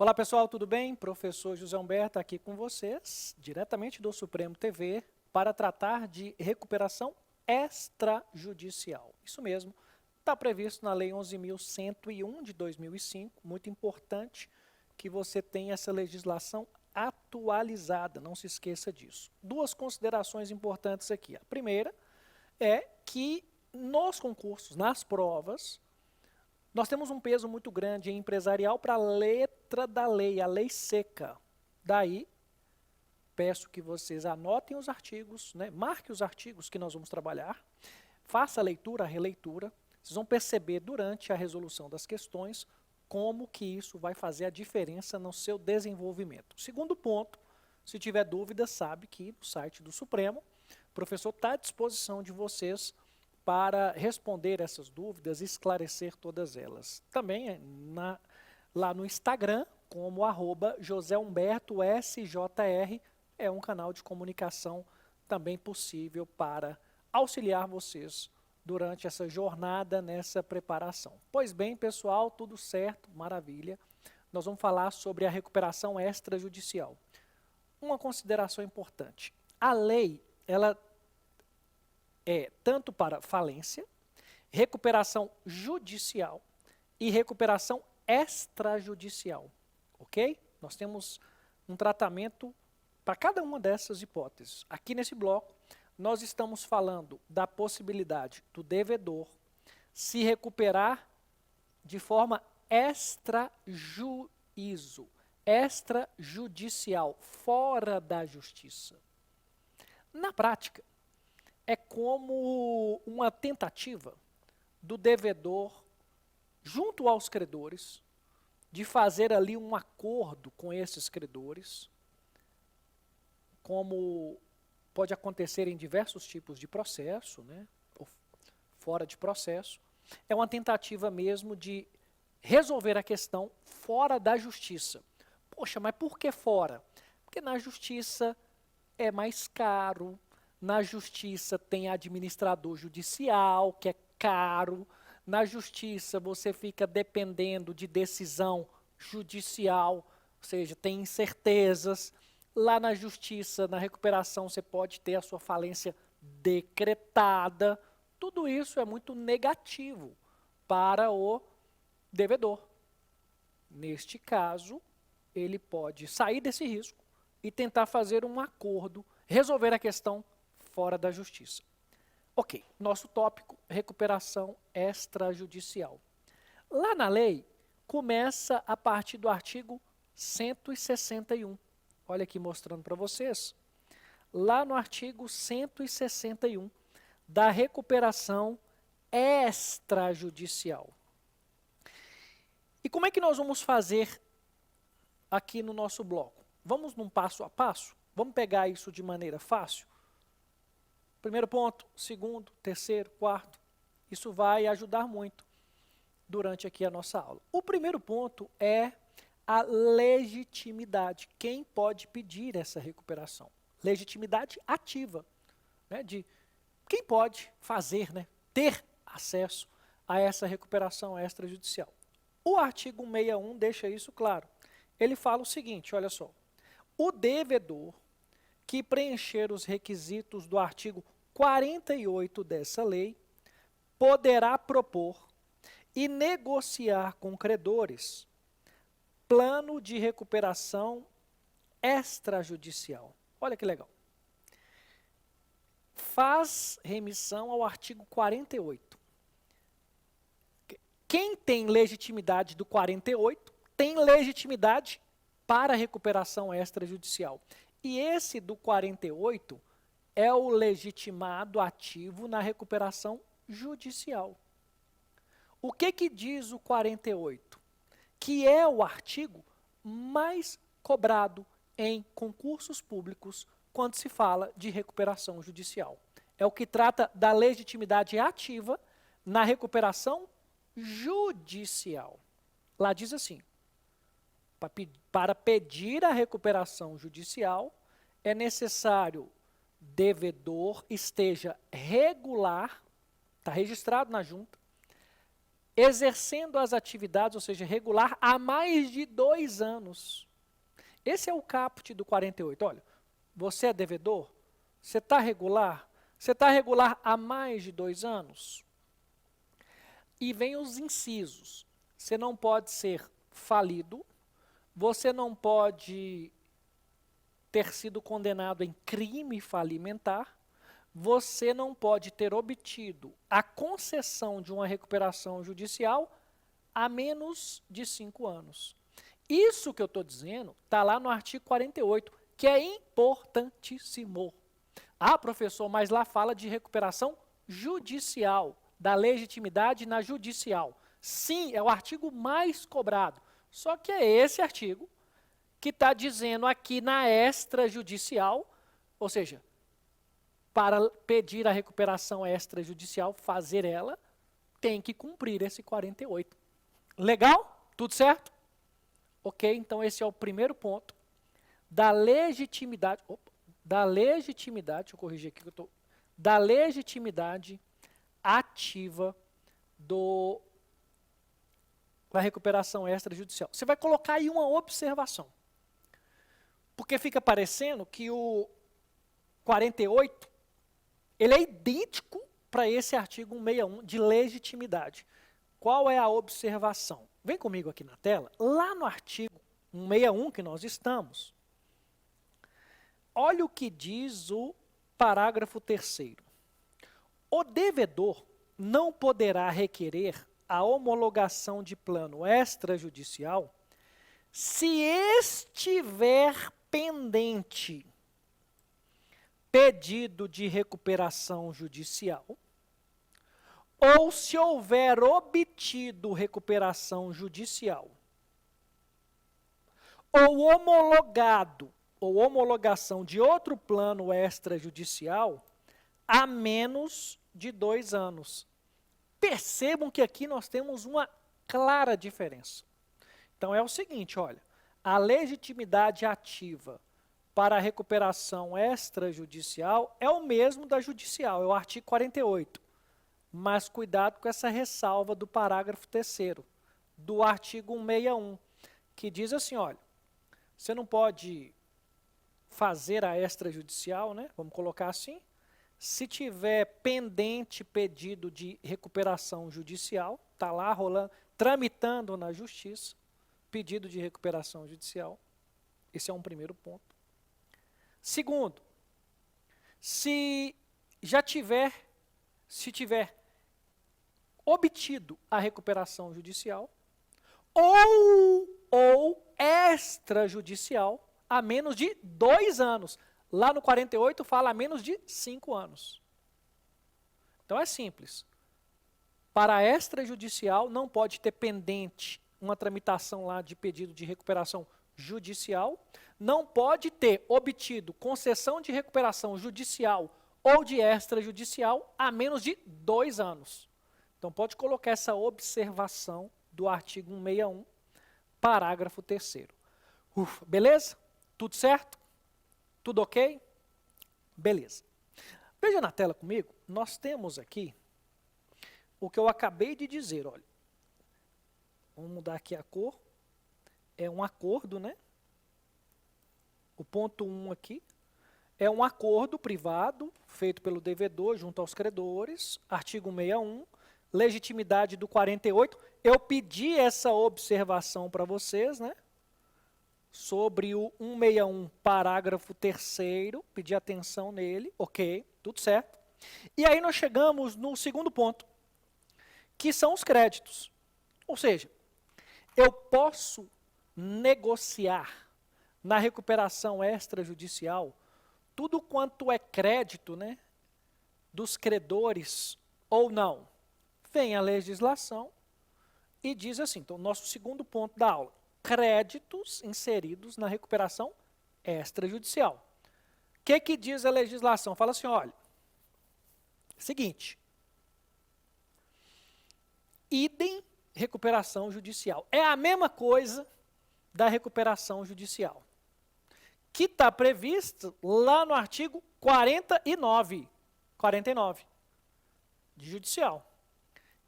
Olá pessoal, tudo bem? Professor José Humberto aqui com vocês, diretamente do Supremo TV, para tratar de recuperação extrajudicial. Isso mesmo, está previsto na Lei 11.101 de 2005, muito importante que você tenha essa legislação atualizada, não se esqueça disso. Duas considerações importantes aqui. A primeira é que nos concursos, nas provas, nós temos um peso muito grande em empresarial para a letra da lei, a lei seca. Daí, peço que vocês anotem os artigos, né? Marque os artigos que nós vamos trabalhar, faça a leitura, a releitura. Vocês vão perceber durante a resolução das questões como que isso vai fazer a diferença no seu desenvolvimento. Segundo ponto, se tiver dúvida, sabe que no site do Supremo, o professor está à disposição de vocês para responder essas dúvidas e esclarecer todas elas. Também lá no Instagram, como @JoséHumbertoSJR, é um canal de comunicação também possível para auxiliar vocês durante essa jornada, nessa preparação. Pois bem, pessoal, tudo certo, maravilha. Nós vamos falar sobre a recuperação extrajudicial. Uma consideração importante. A lei, ela é tanto para falência, recuperação judicial e recuperação extrajudicial, ok? Nós temos um tratamento para cada uma dessas hipóteses. Aqui nesse bloco, nós estamos falando da possibilidade do devedor se recuperar de forma extrajuízo, extrajudicial, fora da justiça. Na prática, é como uma tentativa do devedor, junto aos credores, de fazer ali um acordo com esses credores, como pode acontecer em diversos tipos de processo, né, ou fora de processo. É uma tentativa mesmo de resolver a questão fora da justiça. Poxa, mas por que fora? Porque na justiça é mais caro. Na justiça tem administrador judicial, que é caro. Na justiça você fica dependendo de decisão judicial, ou seja, tem incertezas. Lá na justiça, na recuperação, você pode ter a sua falência decretada. Tudo isso é muito negativo para o devedor. Neste caso, ele pode sair desse risco e tentar fazer um acordo, resolver a questão fora da justiça. Ok, nosso tópico, recuperação extrajudicial. Lá na lei, começa a partir do artigo 161. Olha aqui mostrando para vocês. Lá no artigo 161, da recuperação extrajudicial. E como é que nós vamos fazer aqui no nosso bloco? Vamos num passo a passo? Vamos pegar isso de maneira fácil? Primeiro ponto, segundo, terceiro, quarto. Isso vai ajudar muito durante aqui a nossa aula. O primeiro ponto é a legitimidade. Quem pode pedir essa recuperação? Legitimidade ativa, né, de quem pode fazer, né, ter acesso a essa recuperação extrajudicial. O artigo 161 deixa isso claro. Ele fala o seguinte, olha só. O devedor que preencher os requisitos do artigo 48 dessa lei, poderá propor e negociar com credores plano de recuperação extrajudicial. Olha que legal. Faz remissão ao artigo 48. Quem tem legitimidade do 48, tem legitimidade para recuperação extrajudicial. E esse do 48 é o legitimado ativo na recuperação judicial. O que diz o 48? Que é o artigo mais cobrado em concursos públicos quando se fala de recuperação judicial. É o que trata da legitimidade ativa na recuperação judicial. Lá diz assim: para pedir a recuperação judicial, é necessário devedor esteja regular, está registrado na junta, exercendo as atividades, ou seja, regular, há mais de 2 anos. Esse é o caput do 48. Olha, você é devedor? Você está regular? Você está regular há mais de 2 anos? E vem os incisos. Você não pode ser falido, você não pode ter sido condenado em crime falimentar, você não pode ter obtido a concessão de uma recuperação judicial há menos de 5 anos. Isso que eu estou dizendo está lá no artigo 48, que é importantíssimo. Ah, professor, mas lá fala de recuperação judicial, da legitimidade na judicial. Sim, é o artigo mais cobrado. Só que é esse artigo que está dizendo aqui na extrajudicial, ou seja, para pedir a recuperação extrajudicial, fazer ela, tem que cumprir esse 48. Legal? Tudo certo? Ok, então esse é o primeiro ponto da legitimidade, deixa eu corrigir aqui, da legitimidade ativa da recuperação extrajudicial. Você vai colocar aí uma observação, porque fica parecendo que o 48, ele é idêntico para esse artigo 161 de legitimidade. Qual é a observação? Vem comigo aqui na tela, lá no artigo 161 que nós estamos, olha o que diz o parágrafo 3º. O devedor não poderá requerer a homologação de plano extrajudicial se estiver pendente pedido de recuperação judicial ou se houver obtido recuperação judicial ou homologado ou homologação de outro plano extrajudicial há menos de 2 anos. Percebam que aqui nós temos uma clara diferença. Então é o seguinte, olha, a legitimidade ativa para a recuperação extrajudicial é o mesmo da judicial, é o artigo 48. Mas cuidado com essa ressalva do parágrafo 3º, do artigo 161, que diz assim, olha, você não pode fazer a extrajudicial, né? Vamos colocar assim, se tiver pendente pedido de recuperação judicial, está lá rolando, tramitando na justiça, pedido de recuperação judicial. Esse é um primeiro ponto. Segundo, se tiver obtido a recuperação judicial ou extrajudicial há menos de 2 anos. Lá no 48 fala a menos de 5 anos. Então é simples. Para a extrajudicial não pode ter pendente uma tramitação lá de pedido de recuperação judicial, não pode ter obtido concessão de recuperação judicial ou de extrajudicial há menos de 2 anos. Então pode colocar essa observação do artigo 161, parágrafo 3º. Beleza? Tudo certo? Tudo ok? Beleza. Veja na tela comigo, nós temos aqui o que eu acabei de dizer, olha. Vamos mudar aqui a cor. É um acordo, né? O ponto 1 aqui é um acordo privado feito pelo devedor junto aos credores, artigo 161, legitimidade do 48. Eu pedi essa observação para vocês, né? Sobre o 161, parágrafo 3º, pedi atenção nele, ok, tudo certo. E aí nós chegamos no segundo ponto, que são os créditos. Ou seja, eu posso negociar na recuperação extrajudicial tudo quanto é crédito, né, dos credores ou não. Vem a legislação e diz assim, então, nosso segundo ponto da aula, créditos inseridos na recuperação extrajudicial. O que diz a legislação? Fala assim, olha, seguinte, idem recuperação judicial. É a mesma coisa da recuperação judicial, que está previsto lá no artigo 49 de judicial,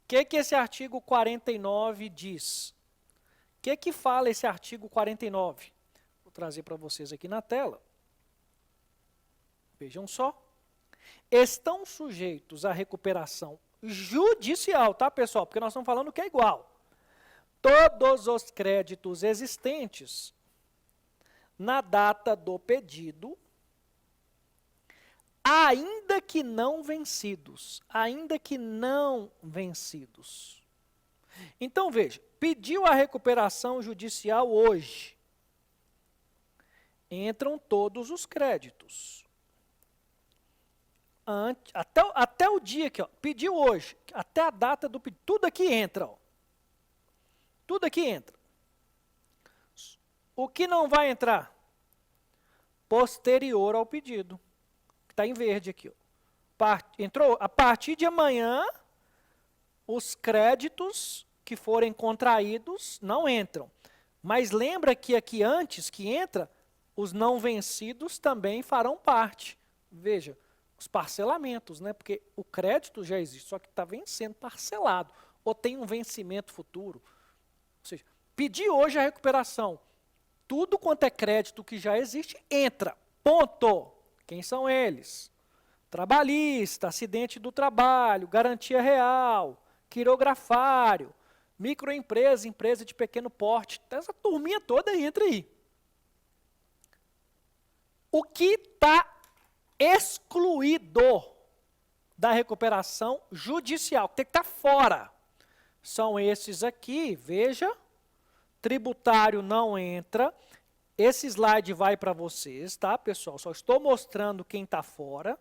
que esse artigo 49 diz? O que fala esse artigo 49? Vou trazer para vocês aqui na tela. Vejam só. Estão sujeitos à recuperação judicial, tá, pessoal? Porque nós estamos falando que é igual. Todos os créditos existentes na data do pedido, ainda que não vencidos. Ainda que não vencidos. Então, veja, pediu a recuperação judicial hoje. Entram todos os créditos. Até o dia que, ó, pediu hoje, até a data do pedido, tudo aqui entra. Ó. Tudo aqui entra. O que não vai entrar? Posterior ao pedido. Está em verde aqui. Ó. Entrou a partir de amanhã, os créditos que forem contraídos não entram. Mas lembra que aqui antes que entra, os não vencidos também farão parte. Veja, os parcelamentos, né? Porque o crédito já existe, só que está vencendo parcelado, ou tem um vencimento futuro. Ou seja, pedir hoje a recuperação, tudo quanto é crédito que já existe, entra. Ponto. Quem são eles? Trabalhista, acidente do trabalho, garantia real, quirografário, microempresa, empresa de pequeno porte. Essa turminha toda entra aí. O que está excluído da recuperação judicial, tem que estar fora, são esses aqui, veja, tributário não entra, esse slide vai para vocês, tá, pessoal? Só estou mostrando quem está fora.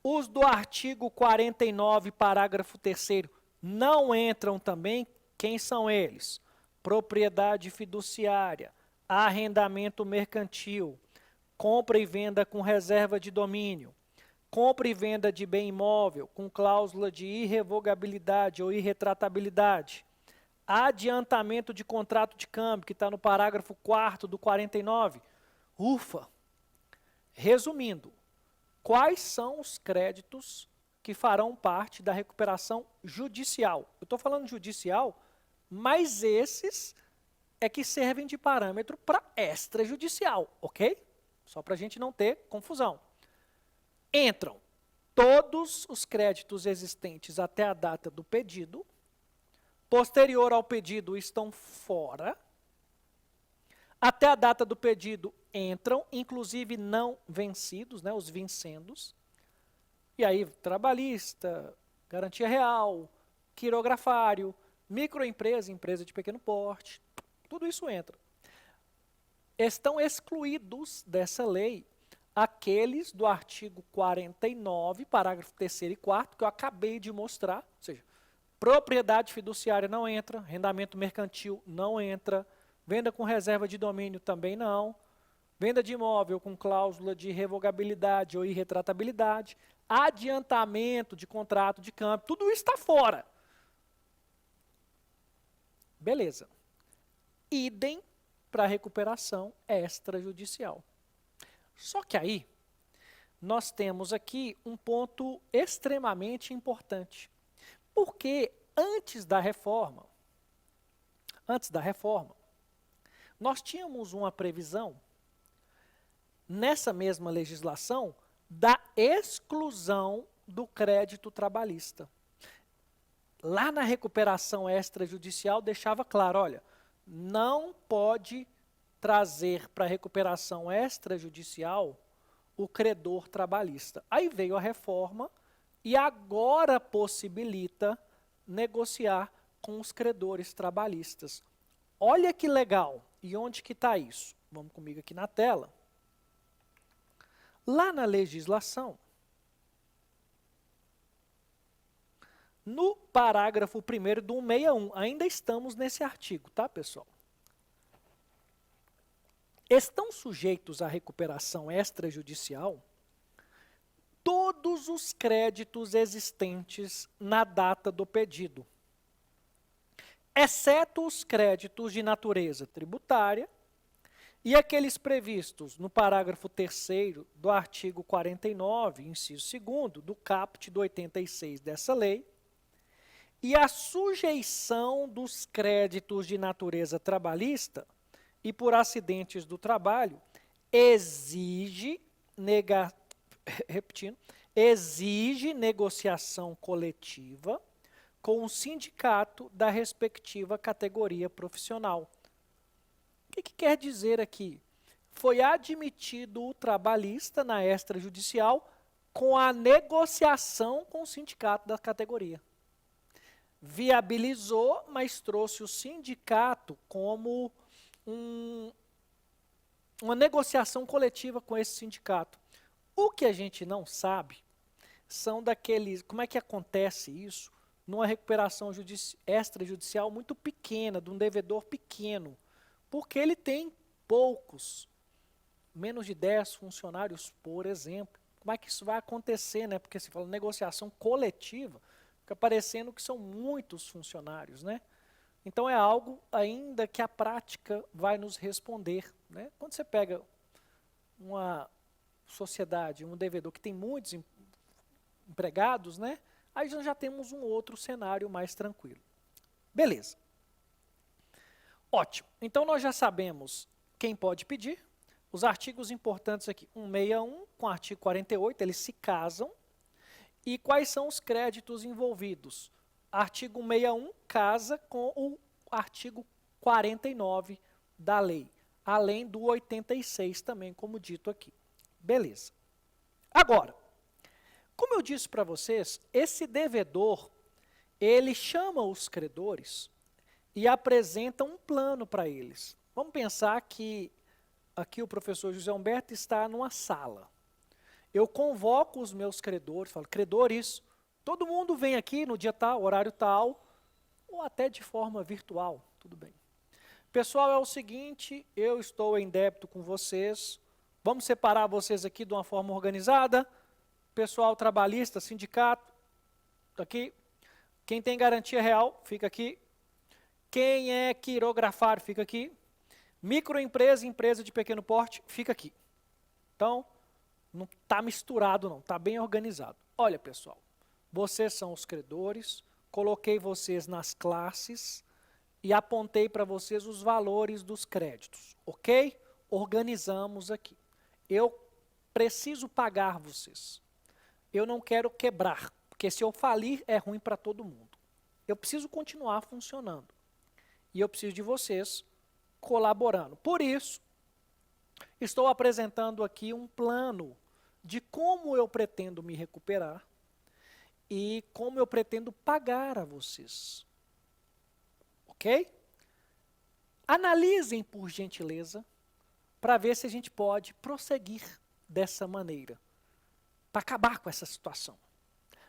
Os do artigo 49, parágrafo 3º, não entram também. Quem são eles? Propriedade fiduciária, arrendamento mercantil, compra e venda com reserva de domínio, compra e venda de bem imóvel com cláusula de irrevogabilidade ou irretratabilidade, adiantamento de contrato de câmbio, que está no parágrafo 4º do 49. Ufa! Resumindo, quais são os créditos que farão parte da recuperação judicial? Eu estou falando judicial, mas esses é que servem de parâmetro para extrajudicial, ok? Só para a gente não ter confusão. Entram todos os créditos existentes até a data do pedido, posterior ao pedido estão fora, até a data do pedido entram, inclusive não vencidos, né, os vincendos, e aí trabalhista, garantia real, quirografário, microempresa, empresa de pequeno porte, tudo isso entra. Estão excluídos dessa lei aqueles do artigo 49, parágrafo 3º e 4º, que eu acabei de mostrar, ou seja, propriedade fiduciária não entra, arrendamento mercantil não entra, venda com reserva de domínio também não, venda de imóvel com cláusula de revogabilidade ou irretratabilidade, adiantamento de contrato de câmbio, tudo isso está fora. Beleza. Idem para recuperação extrajudicial. Só que aí, nós temos aqui um ponto extremamente importante. Porque antes da reforma, nós tínhamos uma previsão, nessa mesma legislação, da exclusão do crédito trabalhista. Lá na recuperação extrajudicial deixava claro, olha, não pode trazer para recuperação extrajudicial o credor trabalhista. Aí veio a reforma e agora possibilita negociar com os credores trabalhistas. Olha que legal. E onde que está isso? Vamos comigo aqui na tela. Lá na legislação, no parágrafo 1º do 161, ainda estamos nesse artigo, tá, pessoal? Estão sujeitos à recuperação extrajudicial todos os créditos existentes na data do pedido, exceto os créditos de natureza tributária e aqueles previstos no parágrafo 3º do artigo 49, inciso 2º, do caput do 86 dessa lei, e a sujeição dos créditos de natureza trabalhista e por acidentes do trabalho exige, exige negociação coletiva com o sindicato da respectiva categoria profissional. O que quer dizer aqui? Foi admitido o trabalhista na extrajudicial com a negociação com o sindicato da categoria. Viabilizou, mas trouxe o sindicato como uma negociação coletiva com esse sindicato. O que a gente não sabe são daqueles... Como é que acontece isso numa recuperação extrajudicial muito pequena, de um devedor pequeno? Porque ele tem poucos, menos de 10 funcionários, por exemplo. Como é que isso vai acontecer, né? Porque se fala negociação coletiva, fica parecendo que são muitos funcionários, né? Então é algo ainda que a prática vai nos responder, né? Quando você pega uma sociedade, um devedor que tem muitos empregados, né? Aí nós já temos um outro cenário mais tranquilo. Beleza. Ótimo. Então nós já sabemos quem pode pedir. Os artigos importantes aqui, 161 com o artigo 48, eles se casam. E quais são os créditos envolvidos? Artigo 161 casa com o artigo 49 da lei, além do 86 também, como dito aqui. Beleza. Agora, como eu disse para vocês, esse devedor, ele chama os credores e apresenta um plano para eles. Vamos pensar que aqui o professor José Humberto está numa sala. Eu convoco os meus credores, falo, credores, todo mundo vem aqui no dia tal, horário tal, ou até de forma virtual, tudo bem. Pessoal, é o seguinte, eu estou em débito com vocês, vamos separar vocês aqui de uma forma organizada, pessoal trabalhista, sindicato, aqui, quem tem garantia real, fica aqui, quem é quirografário, fica aqui, microempresa, empresa de pequeno porte, fica aqui. Então, não está misturado não, está bem organizado. Olha, pessoal, vocês são os credores, coloquei vocês nas classes e apontei para vocês os valores dos créditos, ok? Organizamos aqui. Eu preciso pagar vocês. Eu não quero quebrar, porque se eu falir é ruim para todo mundo. Eu preciso continuar funcionando. E eu preciso de vocês colaborando. Por isso, estou apresentando aqui um plano de como eu pretendo me recuperar e como eu pretendo pagar a vocês. Ok? Analisem, por gentileza, para ver se a gente pode prosseguir dessa maneira, para acabar com essa situação.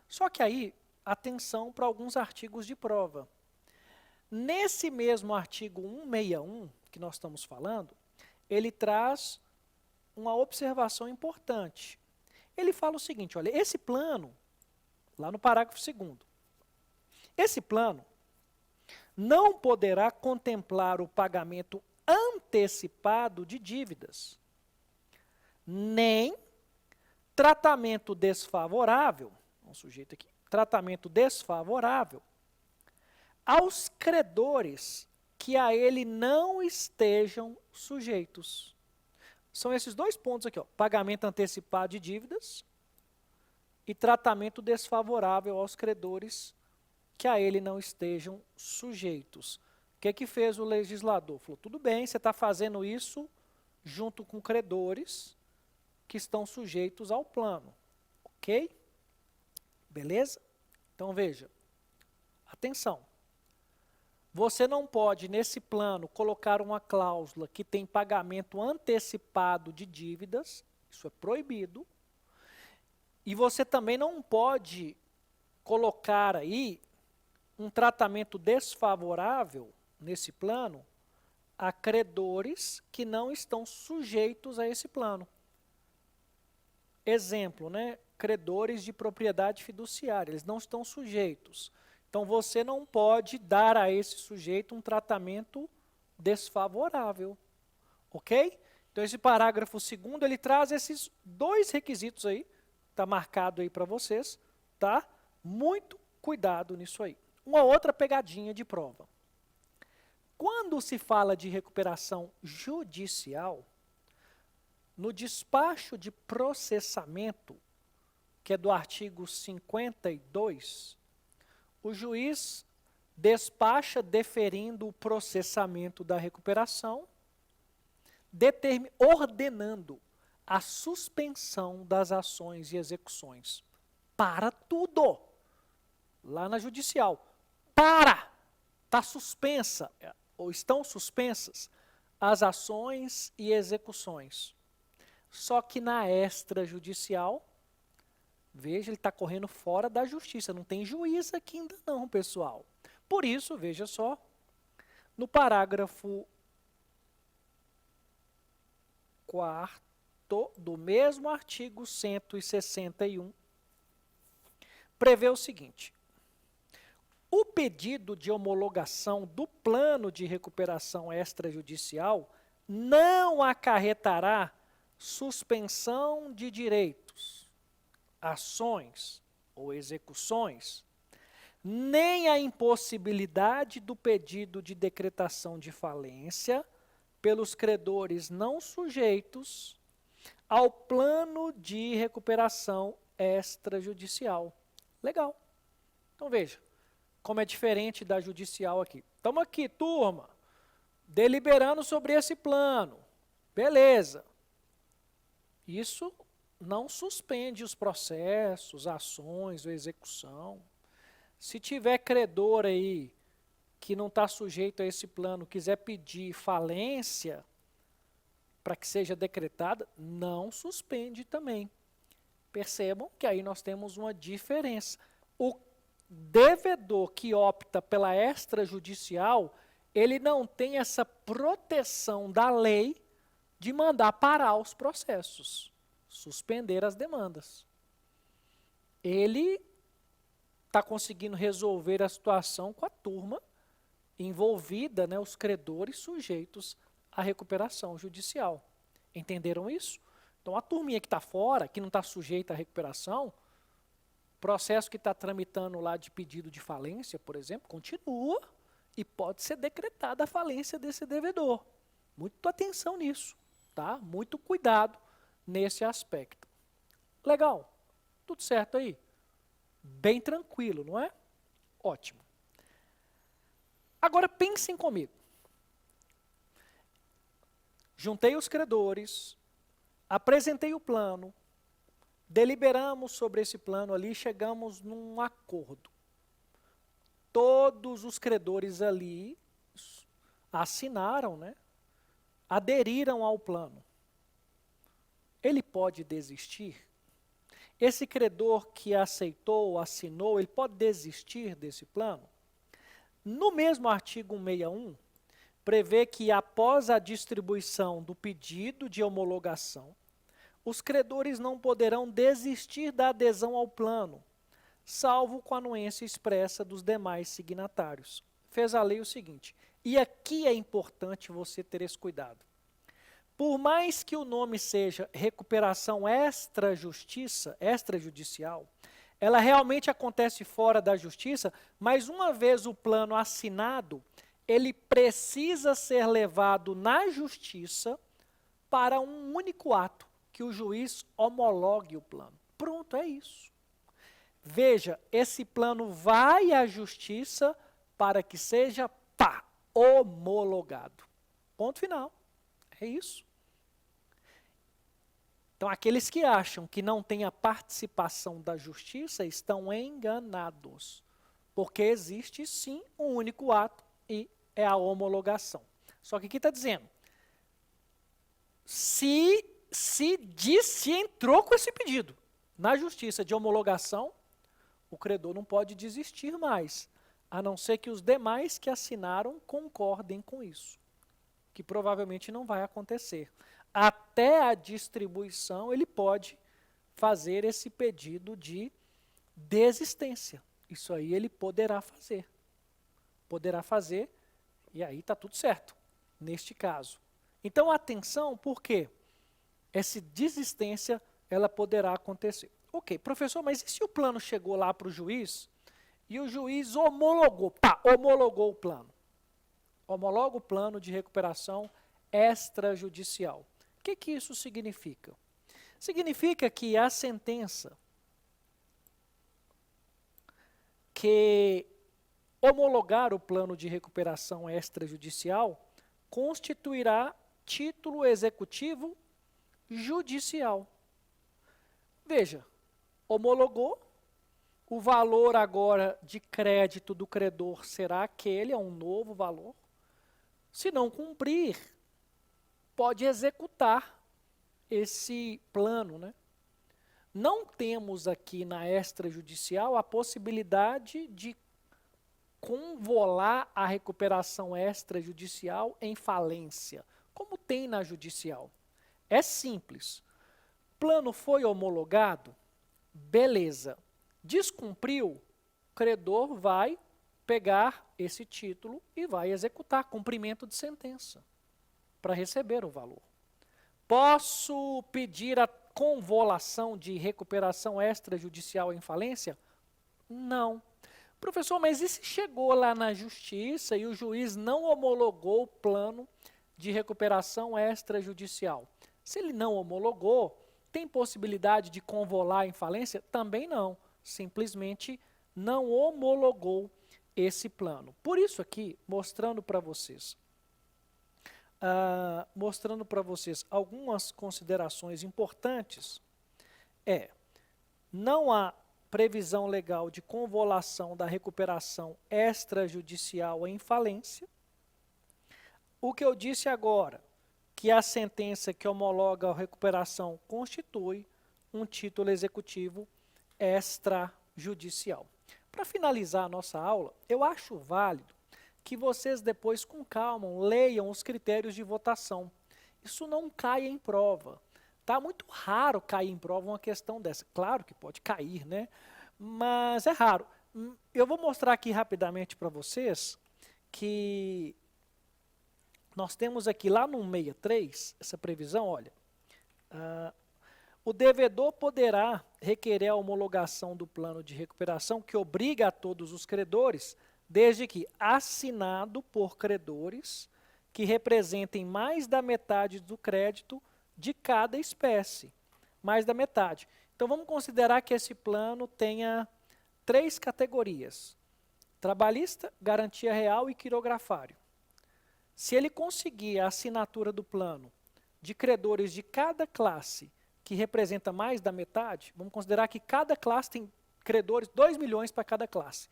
Só que aí, atenção para alguns artigos de prova. Nesse mesmo artigo 161, que nós estamos falando, ele traz uma observação importante. Ele fala o seguinte, olha, esse plano, lá no parágrafo 2º, esse plano não poderá contemplar o pagamento antecipado de dívidas, nem tratamento desfavorável, um sujeito aqui, tratamento desfavorável aos credores que a ele não estejam sujeitos. São esses dois pontos aqui, ó, pagamento antecipado de dívidas e tratamento desfavorável aos credores que a ele não estejam sujeitos. O que fez o legislador? Falou, tudo bem, você está fazendo isso junto com credores que estão sujeitos ao plano. Ok? Beleza? Então veja, atenção. Você não pode, nesse plano, colocar uma cláusula que tem pagamento antecipado de dívidas, isso é proibido, e você também não pode colocar aí um tratamento desfavorável, nesse plano, a credores que não estão sujeitos a esse plano. Exemplo, né? Credores de propriedade fiduciária, eles não estão sujeitos. Então, você não pode dar a esse sujeito um tratamento desfavorável, ok? Então, esse parágrafo 2º, ele traz esses dois requisitos aí, está marcado aí para vocês, tá? Muito cuidado nisso aí. Uma outra pegadinha de prova. Quando se fala de recuperação judicial, no despacho de processamento, que é do artigo 52, o juiz despacha deferindo o processamento da recuperação, ordenando a suspensão das ações e execuções. Para tudo! Lá na judicial. Para! Está suspensa, ou estão suspensas, as ações e execuções. Só que na extrajudicial, veja, ele está correndo fora da justiça. Não tem juiz aqui ainda não, pessoal. Por isso, veja só, no parágrafo 4º do mesmo artigo 161, prevê o seguinte: o pedido de homologação do plano de recuperação extrajudicial não acarretará suspensão de direitos, ações ou execuções, nem a impossibilidade do pedido de decretação de falência pelos credores não sujeitos ao plano de recuperação extrajudicial. Legal. Então veja, como é diferente da judicial aqui. Estamos aqui, turma, deliberando sobre esse plano. Beleza. Isso não suspende os processos, ações ou execução. Se tiver credor aí que não está sujeito a esse plano, quiser pedir falência para que seja decretada, não suspende também. Percebam que aí nós temos uma diferença. O devedor que opta pela extrajudicial, ele não tem essa proteção da lei de mandar parar os processos, suspender as demandas. Ele está conseguindo resolver a situação com a turma envolvida, né, os credores sujeitos à recuperação judicial. Entenderam isso? Então, a turminha que está fora, que não está sujeita à recuperação, processo que está tramitando lá de pedido de falência, por exemplo, continua e pode ser decretada a falência desse devedor. Muita atenção nisso, tá? Muito cuidado nesse aspecto. Legal? Tudo certo aí? Bem tranquilo, não é? Ótimo. Agora pensem comigo. Juntei os credores, apresentei o plano, deliberamos sobre esse plano ali, chegamos num acordo. Todos os credores ali assinaram, né? Aderiram ao plano. Ele pode desistir? Esse credor que aceitou, assinou, ele pode desistir desse plano? No mesmo artigo 161, prevê que após a distribuição do pedido de homologação, os credores não poderão desistir da adesão ao plano, salvo com a anuência expressa dos demais signatários. Fez a lei o seguinte, e aqui é importante você ter esse cuidado. Por mais que o nome seja recuperação extrajudicial, ela realmente acontece fora da justiça, mas uma vez o plano assinado, ele precisa ser levado na justiça para um único ato, que o juiz homologue o plano. Pronto, é isso. Veja, esse plano vai à justiça para que seja, homologado. Ponto final. É isso. Então, aqueles que acham que não tem a participação da justiça estão enganados, porque existe sim um único ato e é a homologação. Só que aqui está dizendo, se entrou com esse pedido na justiça de homologação, o credor não pode desistir mais, a não ser que os demais que assinaram concordem com isso, que provavelmente não vai acontecer. Até a distribuição, ele pode fazer esse pedido de desistência. Isso aí ele poderá fazer. Poderá fazer, e aí está tudo certo, neste caso. Então, atenção, por quê? Essa desistência, ela poderá acontecer. Ok, professor, mas e se o plano chegou lá para o juiz, e o juiz homologou, pá, homologou o plano. Homologa o plano de recuperação extrajudicial. O que isso significa? Significa que a sentença que homologar o plano de recuperação extrajudicial constituirá título executivo judicial. Veja, homologou, o valor agora de crédito do credor será aquele, é um novo valor. Se não cumprir, pode executar esse plano, né? Não temos aqui na extrajudicial a possibilidade de convolar a recuperação extrajudicial em falência, como tem na judicial. É simples. Plano foi homologado, beleza. Descumpriu, o credor vai pegar esse título e vai executar cumprimento de sentença para receber o valor. Posso pedir a convolação de recuperação extrajudicial em falência? Não. Professor, mas e se chegou lá na justiça e o juiz não homologou o plano de recuperação extrajudicial? Se ele não homologou, tem possibilidade de convolar em falência? Também não. Simplesmente não homologou esse plano. Por isso aqui, mostrando para vocês algumas considerações importantes, não há previsão legal de convolação da recuperação extrajudicial em falência. O que eu disse agora, que a sentença que homologa a recuperação constitui um título executivo extrajudicial. Para finalizar a nossa aula, eu acho válido que vocês depois, com calma, leiam os critérios de votação. Isso não cai em prova. Tá muito raro cair em prova uma questão dessa. Claro que pode cair, né? Mas é raro. Eu vou mostrar aqui rapidamente para vocês que nós temos aqui lá no 163, essa previsão, olha. O devedor poderá requerer a homologação do plano de recuperação que obriga a todos os credores, desde que assinado por credores que representem mais da metade do crédito de cada espécie. Mais da metade. Então, vamos considerar que esse plano tenha 3 categorias. Trabalhista, garantia real e quirografário. Se ele conseguir a assinatura do plano de credores de cada classe que representa mais da metade, vamos considerar que cada classe tem credores, 2 milhões para cada classe.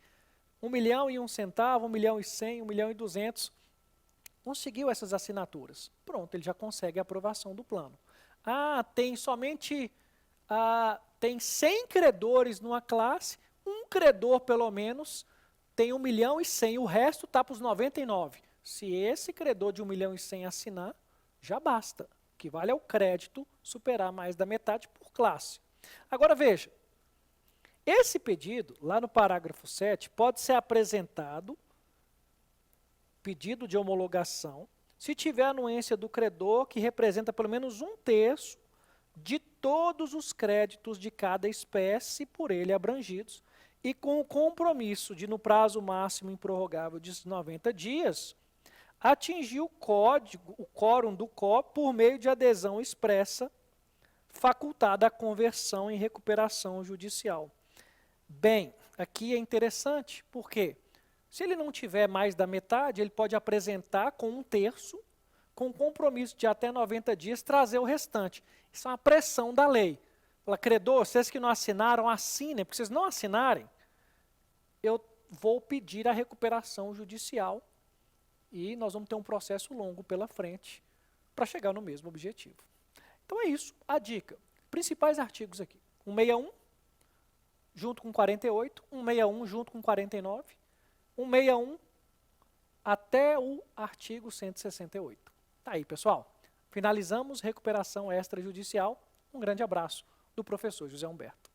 1 milhão e 1 centavo, 1 milhão e 100, 1 milhão e 200. Conseguiu essas assinaturas. Pronto, ele já consegue a aprovação do plano. Tem somente tem 100 credores numa classe, um credor pelo menos tem 1 milhão e 100, o resto está para os 99. Se esse credor de 1 milhão e 100 assinar, já basta. O que vale é o crédito superar mais da metade por classe. Agora veja, esse pedido, lá no parágrafo 7, pode ser apresentado, pedido de homologação, se tiver anuência do credor que representa pelo menos 1/3 de todos os créditos de cada espécie por ele abrangidos e com o compromisso de, no prazo máximo improrrogável de 90 dias, atingir o quórum do COR por meio de adesão expressa facultada à conversão em recuperação judicial. Bem, aqui é interessante, porque se ele não tiver mais da metade, ele pode apresentar com 1/3, com compromisso de até 90 dias, trazer o restante. Isso é uma pressão da lei. Fala, credor, vocês que não assinaram, assinem, porque vocês não assinarem, eu vou pedir a recuperação judicial e nós vamos ter um processo longo pela frente para chegar no mesmo objetivo. Então é isso, a dica. Principais artigos aqui. 161, junto com 48, 161 junto com 49, 161 até o artigo 168. Tá aí, pessoal. Finalizamos recuperação extrajudicial. Um grande abraço do professor José Humberto.